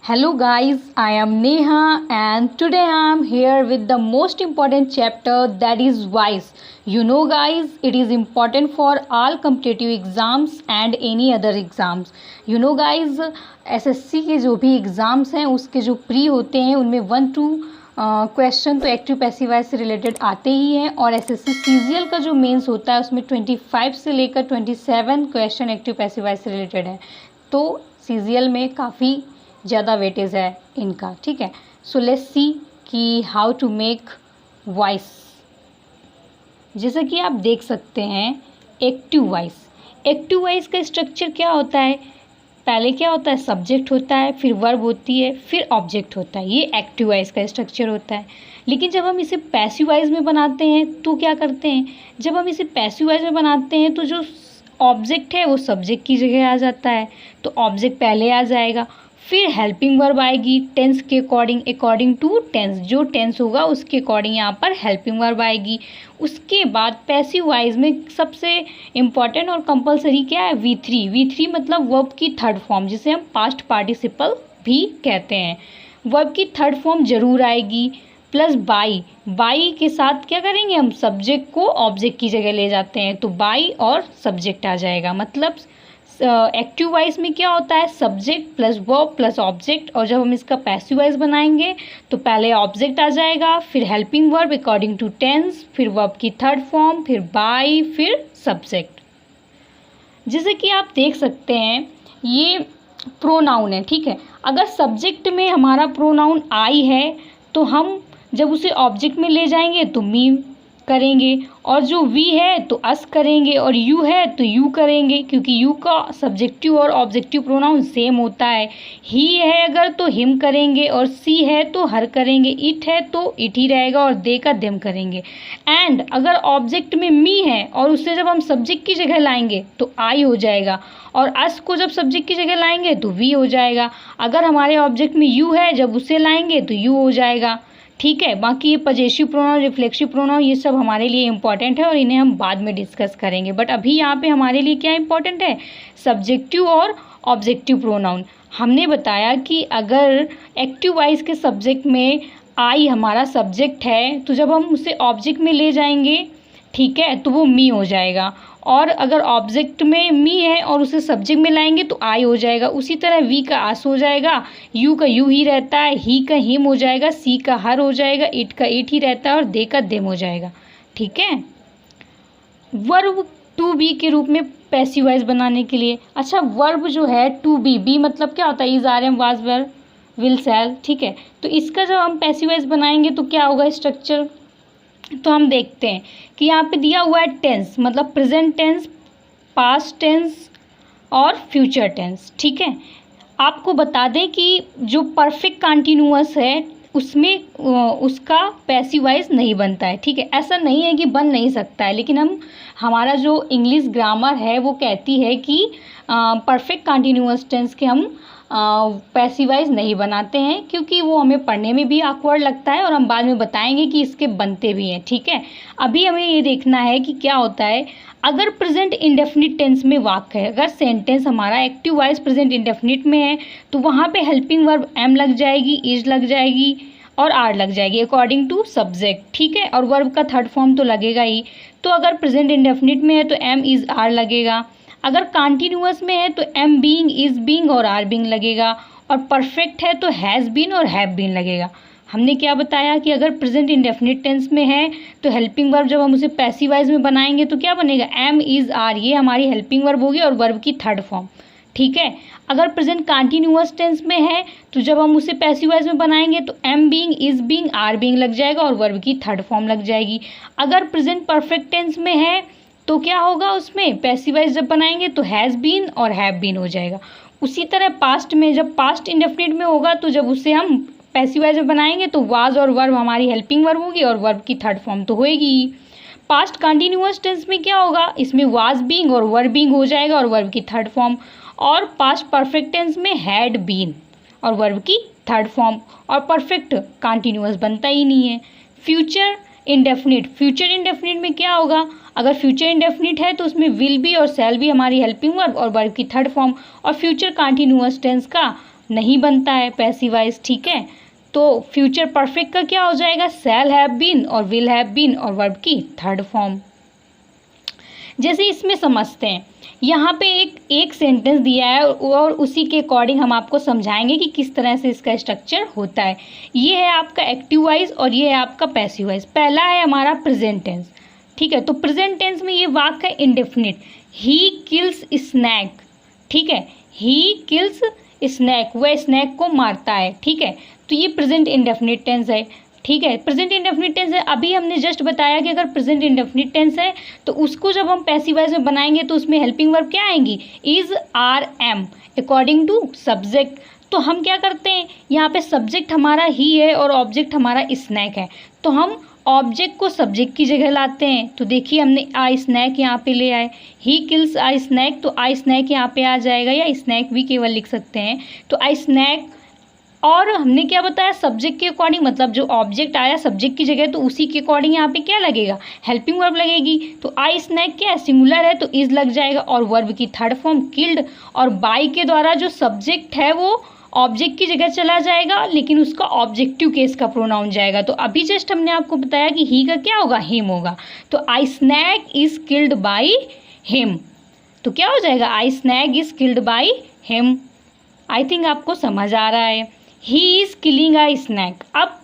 Hello guys, I am Neha and today I am here with the most important chapter, that is voice. You know guys, it is important for all competitive exams and any other exams. You know guys, SSC के जो भी exams हैं उसके जो pre होते हैं उनमें 1 to question तो एक्टिव पैसिव वॉइस से रिलेटेड आते ही हैं और एसएससी सीजीएल का जो मेंस होता है उसमें 25 से लेकर 27 क्वेश्चन एक्टिव पैसिव वॉइस से रिलेटेड है। तो सीजीएल में काफ़ी ज़्यादा वेटेज है इनका, ठीक है। सो लेट्स सी कि हाउ टू मेक वॉइस। जैसा कि आप देख सकते हैं एक्टिव वॉइस का स्ट्रक्चर क्या होता है, पहले क्या होता है, सब्जेक्ट होता है, फिर वर्ब होती है, फिर ऑब्जेक्ट होता है। ये एक्टिव वॉइस का स्ट्रक्चर होता है। लेकिन जब हम इसे पैसिव वॉइस में बनाते हैं तो क्या करते हैं, जब हम इसे पैसिव वॉइस में बनाते हैं तो जो ऑब्जेक्ट है वो सब्जेक्ट की जगह आ जाता है, तो ऑब्जेक्ट पहले आ जाएगा, फिर हेल्पिंग वर्ब आएगी टेंस के अकॉर्डिंग टू टेंस, जो टेंस होगा उसके अकॉर्डिंग यहाँ पर हेल्पिंग वर्ब आएगी। उसके बाद पैसिव वॉइस में सबसे इम्पॉर्टेंट और कंपलसरी क्या है, V3 मतलब वर्ब की थर्ड फॉर्म, जिसे हम पास्ट पार्टिसिपल भी कहते हैं। वर्ब की थर्ड फॉर्म जरूर आएगी, प्लस बाई के साथ क्या करेंगे, हम सब्जेक्ट को ऑब्जेक्ट की जगह ले जाते हैं, तो बाई और सब्जेक्ट आ जाएगा। मतलब एक्टिव वॉइस में क्या होता है, subject plus verb plus object, और जब हम इसका पैसिव वॉइस बनाएंगे तो पहले ऑब्जेक्ट आ जाएगा, फिर helping verb according to tense, फिर वर्ब की थर्ड फॉर्म, फिर बाय, फिर सब्जेक्ट। जैसे कि आप देख सकते हैं ये प्रोनाउन है, ठीक है। अगर सब्जेक्ट में हमारा प्रोनाउन आई है तो हम जब उसे ऑब्जेक्ट में ले जाएंगे तो मी करेंगे, और जो वी है तो अस करेंगे, और यू है तो यू करेंगे, क्योंकि यू का सब्जेक्टिव और ऑब्जेक्टिव प्रोनाउन सेम होता है। ही है अगर तो हिम करेंगे, और सी है तो हर करेंगे, इट है तो इट ही रहेगा, और दे का देम करेंगे। एंड अगर ऑब्जेक्ट में मी है और उसे जब हम सब्जेक्ट की जगह लाएंगे तो आई हो जाएगा, और अस को जब सब्जेक्ट की जगह लाएंगे तो वी हो जाएगा। अगर हमारे ऑब्जेक्ट में यू है, जब उसे लाएंगे तो यू हो जाएगा, ठीक है। बाकी ये पजेसिव प्रोनाउन, रिफ्लेक्सिव प्रोनाउन, ये सब हमारे लिए इंपॉर्टेंट है और इन्हें हम बाद में डिस्कस करेंगे। बट अभी यहाँ पे हमारे लिए क्या इंपॉर्टेंट है, सब्जेक्टिव और ऑब्जेक्टिव प्रोनाउन। हमने बताया कि अगर एक्टिव वॉइस के सब्जेक्ट में आई हमारा सब्जेक्ट है तो जब हम उसे ऑब्जेक्ट में ले जाएंगे, ठीक है, तो वो मी हो जाएगा, और अगर ऑब्जेक्ट में मी है और उसे सब्जेक्ट में लाएंगे तो आई हो जाएगा। उसी तरह वी का अस हो जाएगा, यू का यू ही रहता है, ही का हिम हो जाएगा, सी का हर हो जाएगा, इट का इट ही रहता है, और दे का देम हो जाएगा, ठीक है। वर्ब टू बी के रूप में पैसिव वॉइस बनाने के लिए, अच्छा वर्ब जो है टू बी मतलब क्या होता है, is, are, am, was, were, will, shall, ठीक है। तो इसका जब हम पैसिव वॉइस बनाएंगे तो क्या होगा स्ट्रक्चर, तो हम देखते हैं कि यहाँ पे दिया हुआ है टेंस, मतलब प्रेजेंट टेंस, पास्ट टेंस और फ्यूचर टेंस, ठीक है। आपको बता दें कि जो परफेक्ट कंटिन्यूअस है उसमें उसका पैसिव वॉइस नहीं बनता है, ठीक है। ऐसा नहीं है कि बन नहीं सकता है, लेकिन हमारा जो इंग्लिश ग्रामर है वो कहती है कि परफेक्ट कंटिन्यूअस टेंस के हम पैसिव वॉइस नहीं बनाते हैं, क्योंकि वो हमें पढ़ने में भी awkward लगता है, और हम बाद में बताएंगे कि इसके बनते भी हैं, ठीक है। अभी हमें ये देखना है कि क्या होता है अगर प्रेजेंट इंडेफिनिट टेंस में वाक्य है, अगर सेंटेंस हमारा एक्टिव वॉइस प्रेजेंट इंडेफिनिट में है तो वहाँ पे हेल्पिंग वर्ब एम लग जाएगी, इज लग जाएगी और आर लग जाएगी अकॉर्डिंग टू सब्जेक्ट, ठीक है, और वर्ब का थर्ड फॉर्म तो लगेगा ही। तो अगर प्रेजेंट इंडेफिनिट में है तो एम, इज, आर लगेगा। अगर कॉन्टिन्यूअस में है तो एम बीइंग, इज बीइंग और आर बीइंग लगेगा, और परफेक्ट है तो हैज़ बीन और हैव बीन लगेगा। हमने क्या बताया कि अगर प्रेजेंट इंडेफिनिट टेंस में है तो हेल्पिंग वर्ब जब हम उसे पैसिव वॉइस में बनाएंगे तो क्या बनेगा, एम, इज, आर, ये हमारी हेल्पिंग वर्ब होगी और वर्ब की थर्ड फॉर्म, ठीक है। अगर प्रेजेंट कॉन्टिन्यूअस टेंस में है तो जब हम उसे पैसिव वॉइस में बनाएंगे तो am being, is being, are being लग जाएगा और वर्ब की थर्ड फॉर्म लग जाएगी। अगर प्रेजेंट परफेक्ट टेंस में है तो क्या होगा, उसमें पैसिव वॉइस जब बनाएंगे तो हैज़ बीन और हैव बीन हो जाएगा। उसी तरह पास्ट में, जब पास्ट इंडेफिनिट में होगा तो जब उसे हम पैसिव वॉइस में बनाएंगे तो वाज और वर्ब हमारी हेल्पिंग वर्ब होगी और वर्ब की थर्ड फॉर्म तो होएगी। पास्ट कंटिन्यूअस टेंस में क्या होगा, इसमें वाज बीइंग और वर बीइंग हो जाएगा और वर्ब की थर्ड फॉर्म, और पास्ट परफेक्ट टेंस में हैड बीन और वर्ब की थर्ड फॉर्म, और परफेक्ट कंटिन्यूअस बनता ही नहीं है। फ्यूचर इंडेफिनिट में क्या होगा, अगर फ्यूचर इंडेफिनिट है तो उसमें विल बी और शैल बी हमारी हेल्पिंग वर्ब और वर्ब की थर्ड फॉर्म, और फ्यूचर कंटिन्यूअस टेंस का नहीं बनता है पैसिव वॉइस, ठीक है। तो फ्यूचर परफेक्ट का क्या हो जाएगा, शैल हैव बीन और विल हैव बीन और वर्ब की थर्ड फॉर्म। जैसे इसमें समझते हैं, यहाँ पे एक सेंटेंस दिया है और उसी के अकॉर्डिंग हम आपको समझाएंगे कि किस तरह से इसका स्ट्रक्चर होता है। ये है आपका एक्टिव वॉइस और ये है आपका पैसिव वॉइस। पहला है हमारा प्रेजेंट टेंस, ठीक है। तो प्रेजेंट टेंस में ये वाक्य है इंडेफिनिट, ही किल्स स्नैक, ठीक है। ही किल्स स्नैक, वह स्नैक को मारता है, ठीक है। तो ये प्रेजेंट इंडेफिनिट टेंस है, ठीक है। प्रेजेंट इंडेफिनिट टेंस है। अभी हमने जस्ट बताया कि अगर प्रेजेंट इंडेफिनिट टेंस है तो उसको जब हम पैसिव वॉइस में बनाएंगे तो उसमें हेल्पिंग वर्ब क्या आएंगी, is, are, am according to subject. तो हम क्या करते हैं, यहाँ पे सब्जेक्ट हमारा ही है और ऑब्जेक्ट हमारा स्नैक है, तो हम ऑब्जेक्ट को सब्जेक्ट की जगह लाते हैं। तो देखिए हमने आई स्नैक यहाँ पे ले आए, ही किल्स आई स्नैक, तो आई स्नैक यहाँ पे आ जाएगा, या स्नैक भी केवल लिख सकते हैं। तो आई स्नैक, और हमने क्या बताया, सब्जेक्ट के अकॉर्डिंग, मतलब जो ऑब्जेक्ट आया सब्जेक्ट की जगह तो उसी के अकॉर्डिंग यहाँ पे क्या लगेगा, हेल्पिंग वर्ब लगेगी। तो आई स्नैक क्या है, सिंगुलर है तो इज लग जाएगा, और वर्ब की थर्ड फॉर्म किल्ड, और बाई के द्वारा जो सब्जेक्ट है वो ऑब्जेक्ट की जगह चला जाएगा, लेकिन उसका ऑब्जेक्टिव केस का प्रोनाउन जाएगा। तो अभी जस्ट हमने आपको बताया कि ही का क्या होगा, हिम होगा। तो a snake is killed by him, तो क्या हो जाएगा, a snake is killed by him. I think आपको समझ आ रहा है। He is killing a snake, अब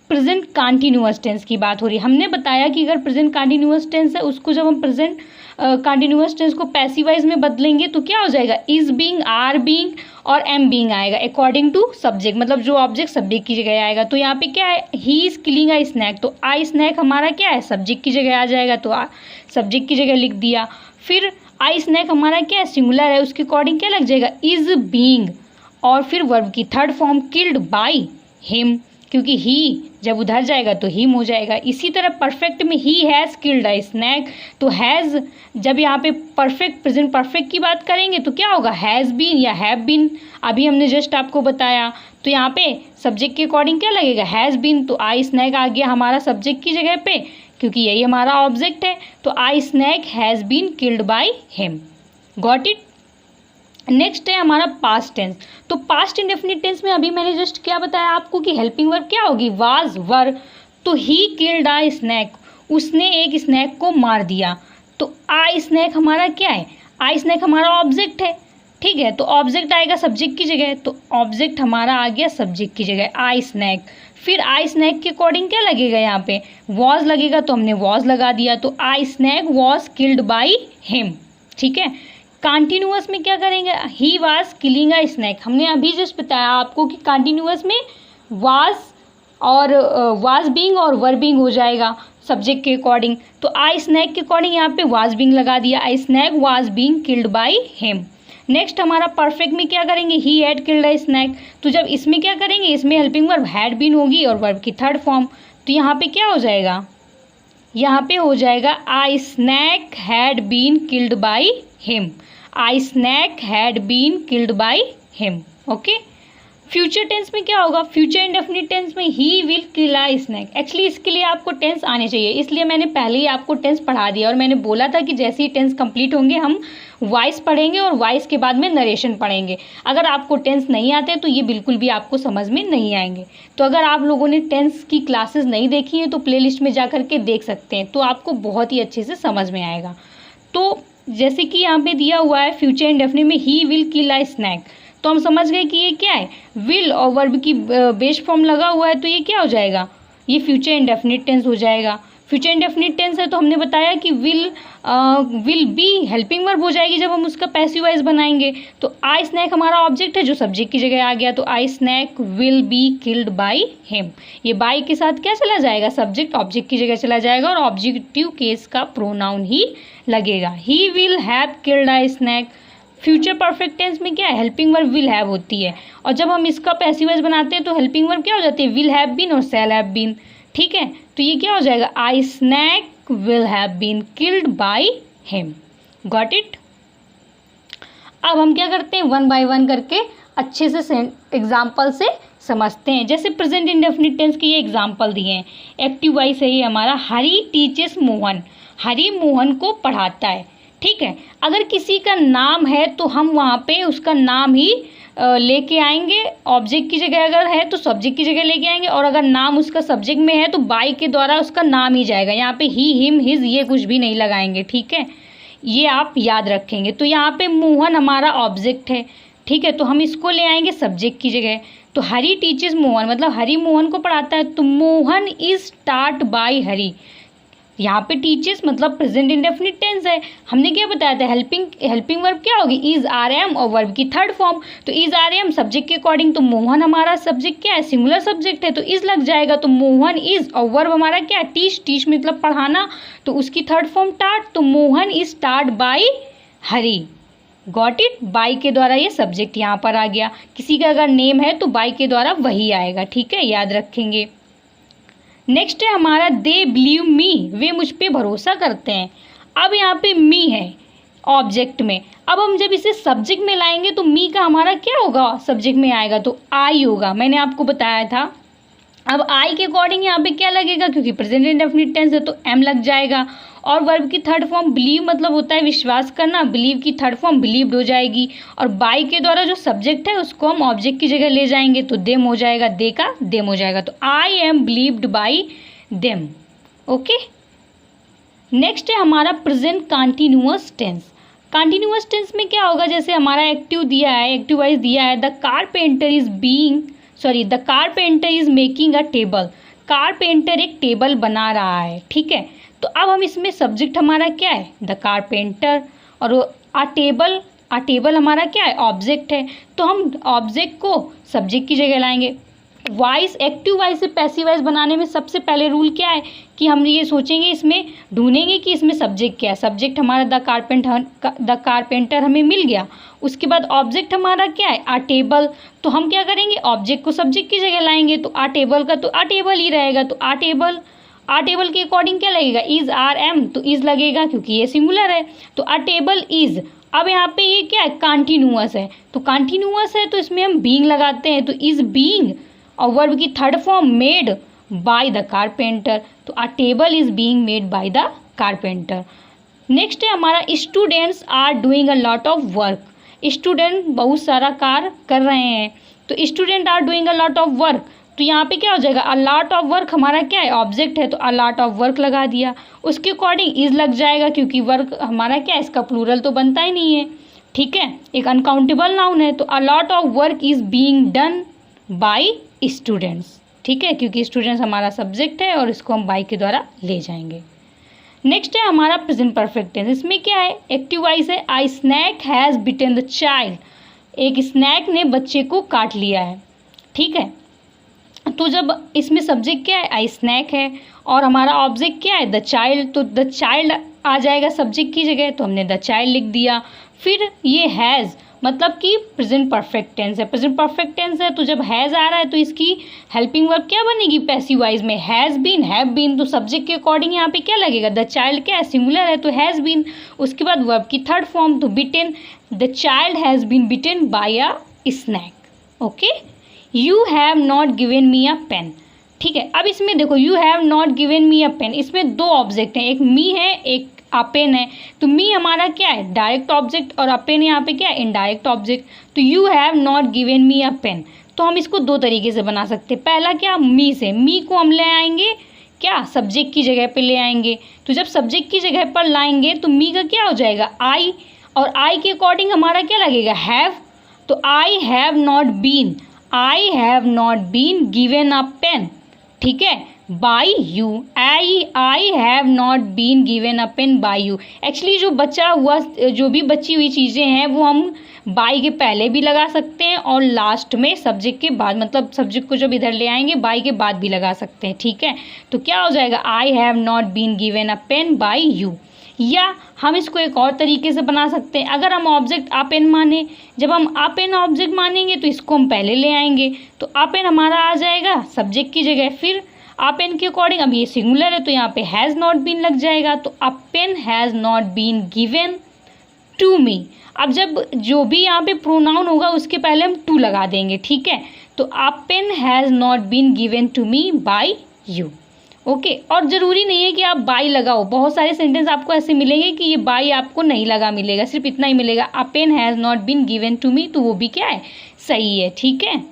प्रेजेंट कंटिन्यूअस टेंस की बात हो रही है। हमने बताया कि अगर प्रेजेंट कंटिन्यूअस टेंस है उसको जब हम प्रेजेंट कंटिन्यूअस टेंस को पैसिव वॉइस में बदलेंगे तो क्या हो जाएगा, इज बीइंग, आर बीइंग और एम बीइंग आएगा अकॉर्डिंग टू सब्जेक्ट, मतलब जो ऑब्जेक्ट सब्जेक्ट की जगह आएगा। तो यहाँ पे क्या है, he is killing a snake, तो आई स्नैक हमारा क्या है, सब्जेक्ट की जगह आ जाएगा, तो सब्जेक्ट की जगह लिख दिया। फिर आई स्नैक हमारा क्या है, सिंगुलर है, उसके अकॉर्डिंग क्या लग जाएगा, इज बीइंग, और फिर वर्ब की third form killed by him, क्योंकि ही जब उधर जाएगा तो हिम हो जाएगा। इसी तरह परफेक्ट में he has killed a snake, तो हैज़ जब यहाँ पे परफेक्ट प्रेजेंट परफेक्ट की बात करेंगे तो क्या होगा, हैज़ बीन या हैव बीन, अभी हमने जस्ट आपको बताया। तो यहाँ पे सब्जेक्ट के अकॉर्डिंग क्या लगेगा, हैज़ बीन, तो आई स्नैक आ गया हमारा सब्जेक्ट की जगह पे, क्योंकि यही हमारा ऑब्जेक्ट है। तो a snake has been killed by him. Got it. Next है हमारा पास्ट टेंस। तो पास्ट इंडेफिनिट टेंस में अभी मैंने जस्ट क्या बताया आपको कि हेल्पिंग वर्ब क्या होगी, वाज, वर। तो ही किल्ड आ स्नैक, उसने एक स्नैक को मार दिया। तो आ स्नैक हमारा क्या है, आई स्नैक हमारा ऑब्जेक्ट है, ठीक है। तो ऑब्जेक्ट आएगा सब्जेक्ट की जगह, तो ऑब्जेक्ट हमारा आ गया सब्जेक्ट की जगह, आई स्नैक। फिर आई स्नैक के अकॉर्डिंग क्या लगेगा, यहाँ पे वॉज लगेगा, तो हमने वॉज लगा दिया। तो a snake was killed by him, ठीक है। कंटिन्यूअस में क्या करेंगे, he was killing a snake, हमने अभी जस्ट बताया आपको कि कंटिन्यूअस में वाज और वाज बीइंग और वर बीइंग हो जाएगा सब्जेक्ट के अकॉर्डिंग। तो आई स्नैक के अकॉर्डिंग यहाँ पे वाज बीइंग लगा दिया, a snake was being killed by him. Next हमारा परफेक्ट में क्या करेंगे, he had killed a snake, तो जब इसमें क्या करेंगे, इसमें हेल्पिंग वर्ब हैड बीन होगी और वर्ब की थर्ड फॉर्म। तो यहाँ पे क्या हो जाएगा, यहाँ पे हो जाएगा a snake had been killed by him, a snake had been killed by him. Okay. Future tense में क्या होगा, फ्यूचर इंडेफिनिट टेंस में he will kill a snake. Actually इसके लिए आपको टेंस आने चाहिए, इसलिए मैंने पहले ही आपको टेंस पढ़ा दिया, और मैंने बोला था कि जैसे ही टेंस कंप्लीट होंगे हम वॉइस पढ़ेंगे और वॉइस के बाद में नरेशन पढ़ेंगे। अगर आपको टेंस नहीं आते तो ये बिल्कुल भी आपको समझ में नहीं आएंगे। तो अगर आप लोगों ने टेंस की क्लासेस नहीं देखी हैं तो प्लेलिस्ट में जा करके देख सकते हैं, तो आपको बहुत ही अच्छे से समझ में आएगा। तो जैसे कि यहाँ पे दिया हुआ है फ्यूचर इंडेफिनिट में he will kill a snake, तो हम समझ गए कि ये क्या है, विल और वर्ब की बेस फॉर्म लगा हुआ है, तो ये क्या हो जाएगा, ये फ्यूचर इंडेफिनिट टेंस हो जाएगा। फ्यूचर इंडेफिनिट टेंस है तो हमने बताया कि विल बी हेल्पिंग वर्ब हो जाएगी जब हम उसका पैसिव वॉइस बनाएंगे। तो आई स्नैक हमारा ऑब्जेक्ट है जो सब्जेक्ट की जगह आ गया, तो a snake will be killed by him. ये बाई के साथ क्या चला जाएगा, सब्जेक्ट ऑब्जेक्ट की जगह चला जाएगा और ऑब्जेक्टिव केस का प्रोनाउन ही लगेगा। He will have killed a snake. Future perfect tense में क्या है, हेल्पिंग वर्ब विल हैव होती है, और जब हम इसका पैसिव वॉइस बनाते हैं तो हेल्पिंग वर्ब क्या हो जाती है, विल हैव बीन और शैल हैव बीन, ठीक है। तो ये क्या हो जाएगा, a snake will have been killed by him. Got it. अब हम क्या करते हैं, वन बाय वन करके अच्छे से एग्जाम्पल से समझते हैं। जैसे प्रेजेंट इंडेफिनिट टेंस के ये एग्जाम्पल दिए हैं। एक्टिव वॉइस है ये हमारा, हरी टीचेस मोहन, हरी मोहन को पढ़ाता है, ठीक है। अगर किसी का नाम है तो हम वहाँ पे उसका नाम ही लेके आएंगे, ऑब्जेक्ट की जगह अगर है तो सब्जेक्ट की जगह लेके आएंगे, और अगर नाम उसका सब्जेक्ट में है तो बाई के द्वारा उसका नाम ही जाएगा। यहाँ पे ही, हिम, हिज ये कुछ भी नहीं लगाएंगे, ठीक है, ये आप याद रखेंगे। तो यहाँ पे मोहन हमारा ऑब्जेक्ट है, ठीक है, तो हम इसको ले आएंगे सब्जेक्ट की जगह। तो हरी टीचर्स मोहन, मतलब हरी मोहन को पढ़ाता है, तो मोहन इज टाट बाय हरी। यहाँ पे टीचर्स मतलब प्रेजेंट इंडेफिनिट टेंस है। हमने क्या बताया था, हेल्पिंग वर्ब क्या होगी, इज, आर, एम, और वर्ब की थर्ड फॉर्म। तो इज, आर, एम सब्जेक्ट के अकॉर्डिंग, तो मोहन हमारा सब्जेक्ट क्या है, सिंगुलर सब्जेक्ट है, तो इज लग जाएगा। तो मोहन इज, और वर्ब हमारा क्या है, टीच, टीच मतलब पढ़ाना, तो उसकी थर्ड फॉर्म टाट, तो Mohan is taught by Hari. Got it, by के द्वारा ये सब्जेक्ट यहाँ पर आ गया। किसी का अगर नेम है तो बाई के द्वारा वही आएगा, ठीक है, याद रखेंगे। नेक्स्ट है हमारा दे बिलीव मी, वे मुझ पे भरोसा करते हैं। अब यहाँ पे मी है ऑब्जेक्ट में, अब हम जब इसे सब्जेक्ट में लाएंगे तो मी का हमारा क्या होगा, सब्जेक्ट में आएगा तो आई होगा, मैंने आपको बताया था। अब आई के अकॉर्डिंग यहाँ पे क्या लगेगा, क्योंकि प्रेजेंट इंडेफिनिट टेंस है तो एम लग जाएगा। और वर्ब की थर्ड फॉर्म बिलीव मतलब होता है विश्वास करना, बिलीव की थर्ड फॉर्म बिलीव्ड हो जाएगी। और बाई के द्वारा जो सब्जेक्ट है उसको हम ऑब्जेक्ट की जगह ले जाएंगे तो देम हो जाएगा, दे का देम हो जाएगा। तो I am believed by them. Okay, next है हमारा present continuous tense. Continuous tense में क्या होगा, जैसे हमारा एक्टिव दिया है, एक्टिव वाइज दिया है, the carpenter is making a table. Carpenter एक टेबल बना रहा है, ठीक है। तो अब हम इसमें सब्जेक्ट हमारा क्या है, द कारपेंटर, और आ टेबल हमारा क्या है, ऑब्जेक्ट है, तो हम ऑब्जेक्ट को सब्जेक्ट की जगह लाएंगे। वॉइस, एक्टिव वॉइस से पैसिव वॉइस बनाने में सबसे पहले रूल क्या है कि हम ये सोचेंगे, इसमें ढूंढेंगे कि इसमें सब्जेक्ट क्या है। सब्जेक्ट हमारा द कारपेंटर हमें मिल गया। उसके बाद ऑब्जेक्ट हमारा क्या है, आ टेबल, तो हम क्या करेंगे, ऑब्जेक्ट को सब्जेक्ट की जगह लाएंगे, तो आ टेबल का तो आ टेबल ही रहेगा। तो आ टेबल के अकॉर्डिंग क्या लगेगा, इज, आर, एम, तो इज लगेगा क्योंकि ये सिंगुलर है, तो आ टेबल इज। अब यहाँ पे ये क्या है, कंटिन्यूअस है, तो कंटिन्यूअस है तो इसमें हम बीइंग लगाते हैं, तो इज बीइंग, और वर्ब की third form made by the carpenter, तो a table is being made by the carpenter. Next है हमारा students are doing a lot of work. Student बहुत सारा कार्य कर रहे हैं, तो student are doing a lot of work, तो यहाँ पे क्या हो जाएगा, अ लॉट ऑफ वर्क हमारा क्या है, ऑब्जेक्ट है, तो अ लॉट ऑफ वर्क लगा दिया। उसके अकॉर्डिंग इज लग जाएगा क्योंकि वर्क हमारा क्या है, इसका प्लूरल तो बनता ही नहीं है, ठीक है, एक अनकाउंटेबल नाउन है, तो अ lot of work is being done by students, ठीक है, क्योंकि स्टूडेंट्स हमारा सब्जेक्ट है और इसको हम बाय के द्वारा ले जाएंगे। नेक्स्ट है हमारा प्रेजेंट परफेक्ट टेंस। इसमें क्या है, एक्टिव वॉइस है, a snake has bitten the child, एक स्नैक ने बच्चे को काट लिया है, ठीक है। तो जब इसमें सब्जेक्ट क्या है, आई स्नैक है, और हमारा ऑब्जेक्ट क्या है, द चाइल्ड, तो द चाइल्ड आ जाएगा सब्जेक्ट की जगह, तो हमने द चाइल्ड लिख दिया। फिर ये हैज़ मतलब कि प्रेजेंट परफेक्ट टेंस है, प्रेजेंट परफेक्ट टेंस है, तो जब हैज़ आ रहा है तो इसकी हेल्पिंग वर्ब क्या बनेगी, पैसिव वॉइस में, हैज़ बीन, हैव बीन, तो सब्जेक्ट के अकॉर्डिंग यहाँ पे क्या लगेगा, द चाइल्ड क्या है, सिंगुलर है, तो हैज़ बीन। उसके बाद वर्ब की थर्ड फॉर्म, तो bitten, the child has been bitten by a snake. Okay, you have not given me a pen, ठीक है। अब इसमें देखो, you have not given me a pen, इसमें दो ऑब्जेक्ट हैं, एक मी है, एक अपेन है। तो मी हमारा क्या है, डायरेक्ट ऑब्जेक्ट, और अपेन यहाँ पे क्या है, इनडायरेक्ट ऑब्जेक्ट। तो you have not given me a pen, तो हम इसको दो तरीके से बना सकते हैं। पहला क्या, मी से, मी को हम ले आएंगे क्या, सब्जेक्ट की जगह पे ले आएंगे, तो जब सब्जेक्ट की जगह पर लाएंगे तो मी का क्या हो जाएगा, आई, और आई के अकॉर्डिंग हमारा क्या लगेगा, हैव, तो I have not been, I have not been given a pen, ठीक है, by you, I have not been given a pen by you. Actually जो बचा हुआ, जो भी बची हुई चीज़ें हैं वो हम बाई के पहले भी लगा सकते हैं और लास्ट में सब्जेक्ट के बाद, मतलब सब्जेक्ट को जब इधर ले आएंगे बाई के बाद भी लगा सकते हैं, ठीक है। तो क्या हो जाएगा, I have not been given a pen by you. या हम इसको एक और तरीके से बना सकते हैं, अगर हम ऑब्जेक्ट आ पेन माने, जब हम आ पेन ऑब्जेक्ट मानेंगे तो इसको हम पहले ले आएंगे, तो आ पेन हमारा आ जाएगा सब्जेक्ट की जगह। फिर आ पेन के अकॉर्डिंग, अब ये सिंगुलर है तो यहाँ पे हैज़ नॉट बीन लग जाएगा, तो a pen has not been given to me. अब जब जो भी यहाँ पे प्रोनाउन होगा उसके पहले हम टू लगा देंगे, ठीक है। तो a pen has not been given to me by you. Okay. और ज़रूरी नहीं है कि आप बाई लगाओ, बहुत सारे सेंटेंस आपको ऐसे मिलेंगे कि ये बाई आपको नहीं लगा मिलेगा, सिर्फ इतना ही मिलेगा, a pen has not been given to me, तो वो भी क्या है, सही है। ठीक है,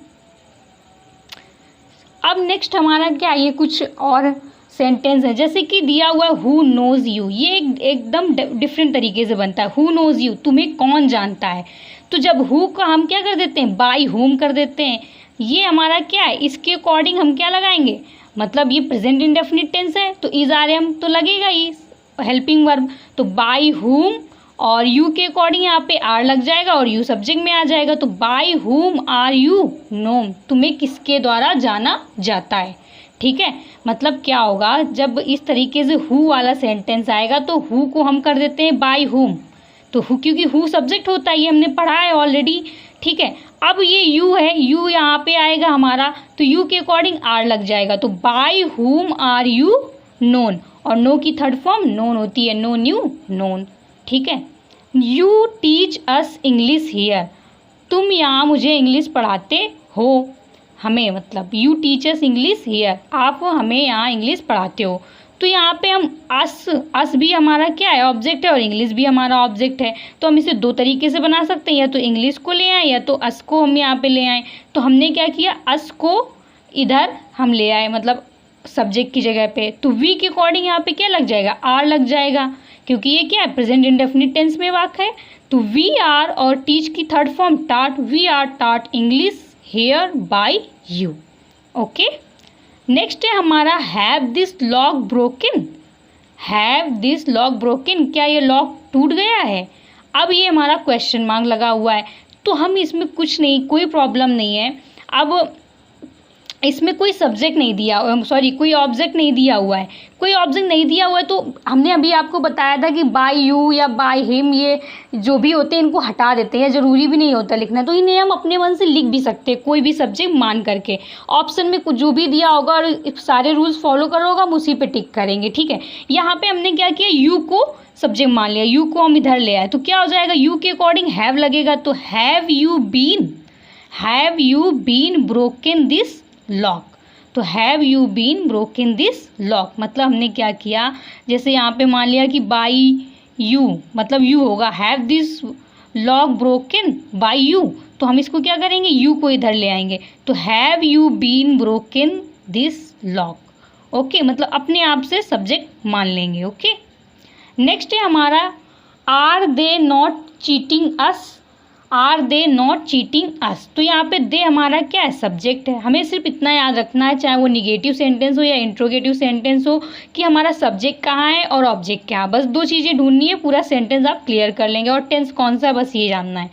अब नेक्स्ट हमारा क्या, ये कुछ और सेंटेंस है, जैसे कि दिया हुआ हु नोज़ यू, ये एकदम डिफरेंट तरीके से बनता है। हु नोज़ यू, तुम्हें कौन जानता है। तो जब हु का हम क्या कर देते हैं, बाय हुम कर देते हैं। ये हमारा क्या है, इसके अकॉर्डिंग हम क्या लगाएंगे, मतलब ये प्रेजेंट इंडेफिनिट टेंस है तो इज आर एम तो लगेगा ही, हेल्पिंग वर्ब, तो बाय हुम और यू के अकॉर्डिंग यहाँ पे आर लग जाएगा और यू सब्जेक्ट में आ जाएगा। तो by whom are you known, तुम्हें किसके द्वारा जाना जाता है। ठीक है, मतलब क्या होगा, जब इस तरीके से हु वाला सेंटेंस आएगा तो हु को हम कर देते हैं बाय हुम, तो हु, क्योंकि हु सब्जेक्ट होता है, ये हमने पढ़ा है ऑलरेडी। ठीक है, अब ये यू है, यू यहाँ पे आएगा हमारा, तो यू के अकॉर्डिंग आर लग जाएगा, तो by whom are you known, और नो की थर्ड फॉर्म नोन होती है, नोन यू नोन। ठीक है, you teach us English here, तुम यहाँ मुझे इंग्लिश पढ़ाते हो, हमें, मतलब you teach us English here, आप हमें यहाँ इंग्लिश पढ़ाते हो। तो यहाँ पे हम अस भी हमारा क्या है, ऑब्जेक्ट है, और इंग्लिश भी हमारा ऑब्जेक्ट है, तो हम इसे दो तरीके से बना सकते हैं, या तो इंग्लिश को ले आए या तो अस को हम यहाँ पे ले आए। तो हमने क्या किया, अस को इधर हम ले आए, मतलब सब्जेक्ट की जगह पे, तो वी के अकॉर्डिंग यहाँ पे क्या लग जाएगा, आर लग जाएगा, क्योंकि ये क्या है, प्रेजेंट इंडेफिनिट टेंस में वाक्य है। तो वी आर और टीच की थर्ड फॉर्म टाट, वी आर टाट English here bye you. Okay, next है हमारा have this lock broken, have this lock broken, क्या ये लॉक टूट गया है। अब ये हमारा क्वेश्चन मार्क लगा हुआ है, तो हम इसमें कुछ नहीं, कोई प्रॉब्लम नहीं है। अब इसमें कोई सब्जेक्ट नहीं दिया, सॉरी कोई ऑब्जेक्ट नहीं दिया हुआ है, कोई ऑब्जेक्ट नहीं दिया हुआ है, तो हमने अभी आपको बताया था कि बाय यू या बाय हिम, ये जो भी होते हैं इनको हटा देते हैं, ज़रूरी भी नहीं होता लिखना, तो इन्हें हम अपने मन से लिख भी सकते हैं, कोई भी सब्जेक्ट मान करके। ऑप्शन में कुछ जो भी दिया होगा और सारे रूल्स फॉलो करो होगा, हम उसी पर टिक करेंगे। ठीक है, यहाँ पर हमने क्या किया, यू को सब्जेक्ट मान लिया, यू को हम इधर ले आए, तो क्या हो जाएगा, यू के अकॉर्डिंग हैव लगेगा, तो have you been broken this lock, तो have you been broken this lock, मतलब हमने क्या किया, जैसे यहाँ पे मान लिया कि बाय यू, मतलब यू होगा, have this lock broken by you, तो हम इसको क्या करेंगे, यू को इधर ले आएंगे, तो have you been broken this lock. Okay, मतलब अपने आप से सब्जेक्ट मान लेंगे। ओके, नेक्स्ट है हमारा are they not cheating us, are they not cheating us, तो यहाँ पे दे हमारा क्या है, सब्जेक्ट है। हमें सिर्फ इतना याद रखना है, चाहे वो निगेटिव सेंटेंस हो या इंट्रोगेटिव सेंटेंस हो, कि हमारा सब्जेक्ट कहाँ है और ऑब्जेक्ट क्या है, बस दो चीज़ें ढूंढनी है, पूरा सेंटेंस आप क्लियर कर लेंगे, और टेंस कौन सा है बस ये जानना है।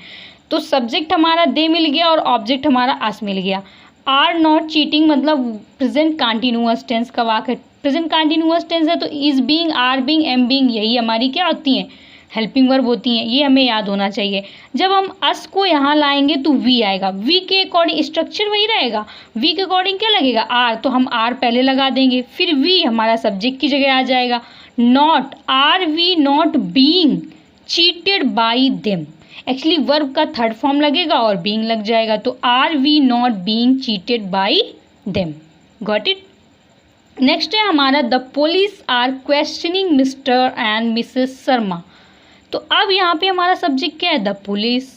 तो सब्जेक्ट हमारा दे मिल गया और ऑब्जेक्ट हमारा अस मिल गया। आर नॉट चीटिंग मतलब प्रेजेंट कंटिन्यूअस टेंस का वाक्य है, प्रेजेंट कंटिन्यूअस टेंस है, तो is being, are being, am being, यही हमारी क्या होती हैं, हेल्पिंग वर्ब होती हैं, ये हमें याद होना चाहिए। जब हम अस को यहाँ लाएंगे तो वी आएगा, वी के अकॉर्डिंग स्ट्रक्चर वही रहेगा, वी के अकॉर्डिंग क्या लगेगा, आर, तो हम आर पहले लगा देंगे, फिर वी हमारा सब्जेक्ट की जगह आ जाएगा। Not, are we not being cheated by them, actually verb का थर्ड फॉर्म लगेगा और बीइंग लग जाएगा, तो are we not being cheated by them. Got it. Next है हमारा the police are questioning Mr and Mrs Sharma, तो अब यहाँ पे हमारा सब्जेक्ट क्या है, द पुलिस।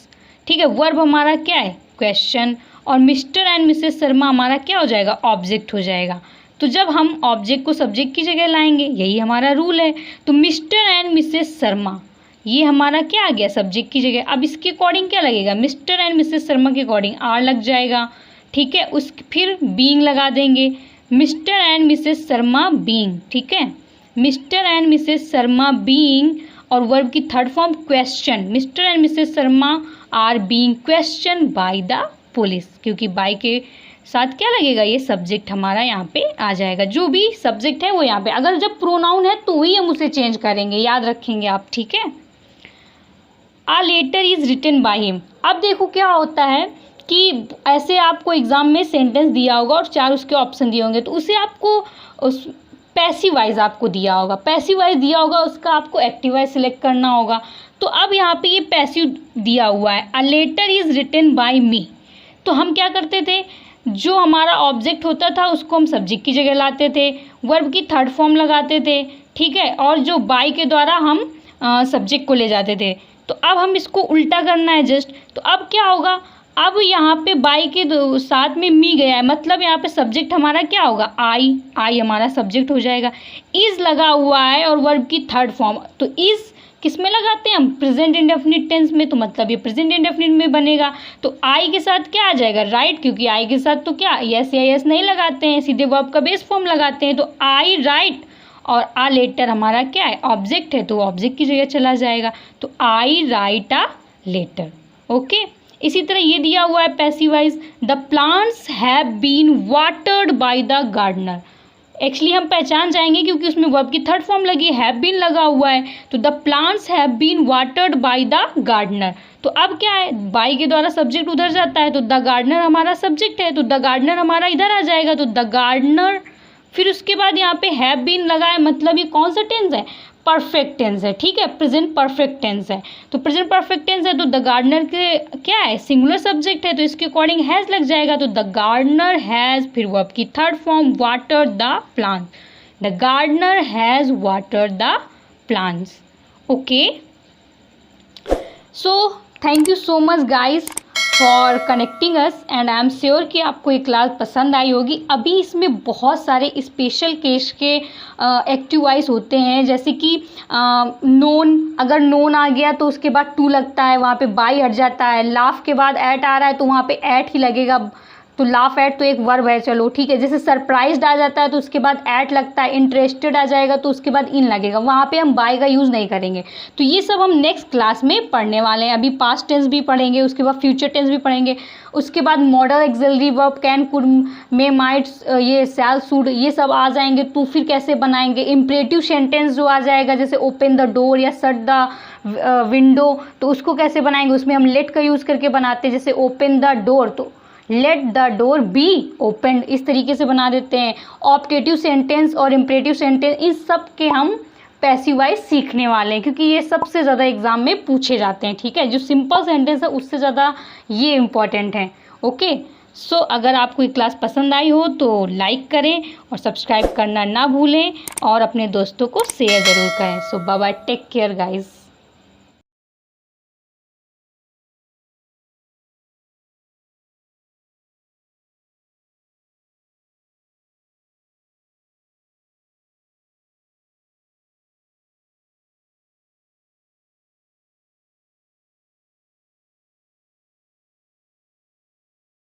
ठीक है, वर्ब हमारा क्या है, क्वेश्चन, और मिस्टर एंड मिसेस शर्मा हमारा क्या हो जाएगा, ऑब्जेक्ट हो जाएगा। तो जब हम ऑब्जेक्ट को सब्जेक्ट की जगह लाएंगे, यही हमारा रूल है, तो मिस्टर एंड मिसेस शर्मा ये हमारा क्या आ गया, सब्जेक्ट की जगह। अब इसके अकॉर्डिंग क्या लगेगा, मिस्टर एंड मिसेस शर्मा के अकॉर्डिंग आर लग जाएगा। ठीक है, उस फिर बीइंग लगा देंगे, Mr and Mrs Sharma being. ठीक है, Mr and Mrs Sharma being, और वर्ब की third form question, Mr and Mrs Sharma are being question by the police, क्योंकि बाय के साथ क्या लगेगा, ये सब्जेक्ट हमारा यहाँ पे आ जाएगा, जो भी सब्जेक्ट है वो यहाँ पे, अगर जब प्रोनाउन है तो ही हम उसे चेंज करेंगे, याद रखेंगे आप। ठीक है, a letter is written by him, अब देखो क्या होता है कि ऐसे आपको एग्जाम में सेंटेंस दिया होगा और चार उसके ऑप्शन दिए होंगे, तो उसे आपको उस पैसिव वाइज आपको दिया होगा, पैसिव वाइज दिया होगा, उसका आपको एक्टिव वाइज सिलेक्ट करना होगा। तो अब यहाँ पे ये पैसिव दिया हुआ है, a letter is written by me, तो हम क्या करते थे, जो हमारा ऑब्जेक्ट होता था उसको हम सब्जेक्ट की जगह लाते थे, वर्ब की थर्ड फॉर्म लगाते थे, ठीक है, और जो बाय के द्वारा हम सब्जेक्ट को ले जाते थे। तो अब हम इसको उल्टा करना है जस्ट। तो अब क्या होगा, अब यहाँ पे बाय के साथ में मी गया है, मतलब यहाँ पे सब्जेक्ट हमारा क्या होगा, आई हमारा सब्जेक्ट हो जाएगा। इज़ लगा हुआ है और वर्ब की थर्ड फॉर्म, तो इज़ किस में लगाते हैं हम, प्रेजेंट इंडेफिनिट टेंस में, तो मतलब ये प्रेजेंट इंडेफिनिट में बनेगा। तो आई के साथ क्या आ जाएगा, राइट, क्योंकि आई के साथ तो क्या यस या यस नहीं लगाते हैं, सीधे वर्ब का बेस फॉर्म लगाते हैं। तो आई राइट, और आ लेटर हमारा क्या है, ऑब्जेक्ट है, तो ऑब्जेक्ट की जगह चला जाएगा। तो I write a letter. Okay, इसी तरह ये दिया हुआ है passive voice, the plants have been watered by the gardener. Actually हम पहचान जाएंगे क्योंकि उसमें वर्ब की थर्ड फॉर्म लगी है, हैव बीन लगा हुआ है। तो the plants have been watered by the gardener. तो अब क्या है, बाय के द्वारा सब्जेक्ट उधर जाता है, तो द गार्डनर हमारा सब्जेक्ट है, तो द गार्डनर हमारा इधर आ जाएगा, तो द गार्डनर। फिर उसके बाद यहाँ पे हैव बीन लगा है, मतलब ये कौन सा टेंस है, परफेक्ट टेंस है, ठीक है, प्रेजेंट परफेक्ट टेंस है। तो प्रेजेंट परफेक्ट टेंस है, तो द गार्डनर के क्या है, सिंगुलर सब्जेक्ट है, तो इसके अकॉर्डिंग हैज़ लग जाएगा। तो द गार्डनर हैज़, फिर वर्ब की third form, water the plant, the gardener has water the plants. Okay, so thank you so much guys for connecting us, and I am sure कि आपको ये class पसंद आई होगी। अभी इसमें बहुत सारे स्पेशल केस के एक्टिव वॉइस होते हैं, जैसे कि नोन, अगर नोन आ गया तो उसके बाद टू लगता है, वहाँ पे बाई हट जाता है। लाफ के बाद एट आ रहा है तो वहाँ पे एट ही लगेगा, तो लाफ एट तो एक वर्ब है, चलो ठीक है। जैसे सरप्राइज्ड आ जाता है तो उसके बाद एट लगता है, इंटरेस्टेड आ जाएगा तो उसके बाद इन लगेगा, वहाँ पे हम बाय का यूज़ नहीं करेंगे। तो ये सब हम नेक्स्ट क्लास में पढ़ने वाले हैं। अभी पास्ट टेंस भी पढ़ेंगे, उसके बाद फ्यूचर टेंस भी पढ़ेंगे, उसके बाद model axillary verb can could may mites, ये शैल शुड, ये सब आ जाएंगे। तो फिर कैसे बनाएंगे, इम्परेटिव सेंटेंस जो आ जाएगा, जैसे ओपन द डोर या शट द विंडो, तो उसको कैसे बनाएंगे, उसमें हम लेट का यूज़ करके बनाते हैं। जैसे ओपन द डोर, तो let the door be open, इस तरीके से बना देते हैं। ऑप्टेटिव सेंटेंस और इम्परेटिव सेंटेंस, इन सब के हम पैसिव वॉइस सीखने वाले हैं, क्योंकि ये सबसे ज़्यादा एग्जाम में पूछे जाते हैं, ठीक है। जो सिंपल सेंटेंस है उससे ज़्यादा ये इम्पॉर्टेंट है। ओके, सो अगर आपको ये क्लास पसंद आई हो तो लाइक करें और सब्सक्राइब करना ना भूलें, और अपने दोस्तों को शेयर ज़रूर करें। So bye bye, take care guys.